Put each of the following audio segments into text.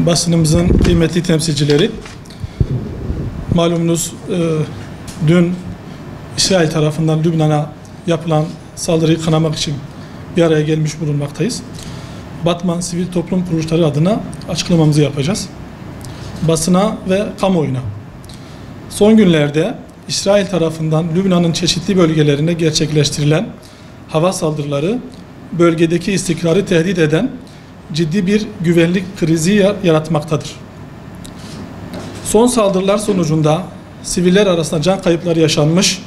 basınımızın kıymetli temsilcileri, malumunuz dün İsrail tarafından Lübnan'a yapılan saldırıyı kınamak için bir araya gelmiş bulunmaktayız. Batman Sivil Toplum Kuruluşları adına açıklamamızı yapacağız. Basına ve kamuoyuna. Son günlerde İsrail tarafından Lübnan'ın çeşitli bölgelerine gerçekleştirilen hava saldırıları bölgedeki istikrarı tehdit eden ciddi bir güvenlik krizi yaratmaktadır. Son saldırılar sonucunda siviller arasında can kayıpları yaşanmış,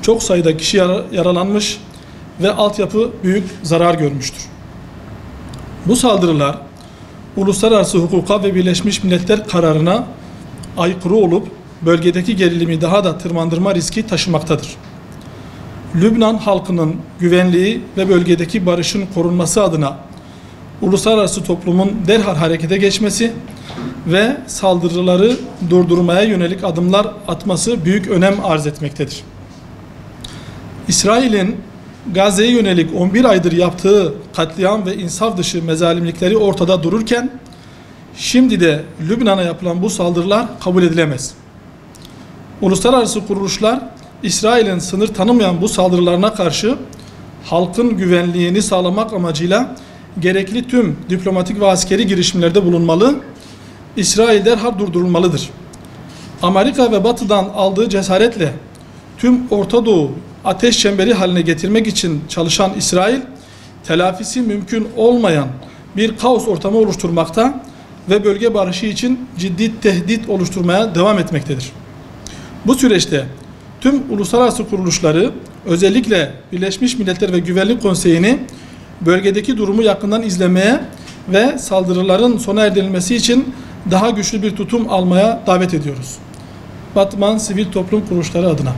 çok sayıda kişi yaralanmış ve altyapı büyük zarar görmüştür. Bu saldırılar uluslararası hukuka ve Birleşmiş Milletler kararına aykırı olup bölgedeki gerilimi daha da tırmandırma riski taşımaktadır. Lübnan halkının güvenliği ve bölgedeki barışın korunması adına uluslararası toplumun derhal harekete geçmesi ve saldırıları durdurmaya yönelik adımlar atması büyük önem arz etmektedir. İsrail'in Gazze'ye yönelik 11 aydır yaptığı katliam ve insaf dışı mezalimlikleri ortada dururken, şimdi de Lübnan'a yapılan bu saldırılar kabul edilemez. Uluslararası kuruluşlar, İsrail'in sınır tanımayan bu saldırılarına karşı halkın güvenliğini sağlamak amacıyla gerekli tüm diplomatik ve askeri girişimlerde bulunmalı, İsrail derhal durdurulmalıdır. Amerika ve Batı'dan aldığı cesaretle tüm Orta Doğu ateş çemberi haline getirmek için çalışan İsrail, telafisi mümkün olmayan bir kaos ortamı oluşturmakta ve bölge barışı için ciddi tehdit oluşturmaya devam etmektedir. Bu süreçte tüm uluslararası kuruluşları, özellikle Birleşmiş Milletler ve Güvenlik Konseyi'ni bölgedeki durumu yakından izlemeye ve saldırıların sona erdirilmesi için daha güçlü bir tutum almaya davet ediyoruz. Batman Sivil Toplum Kuruluşları adına.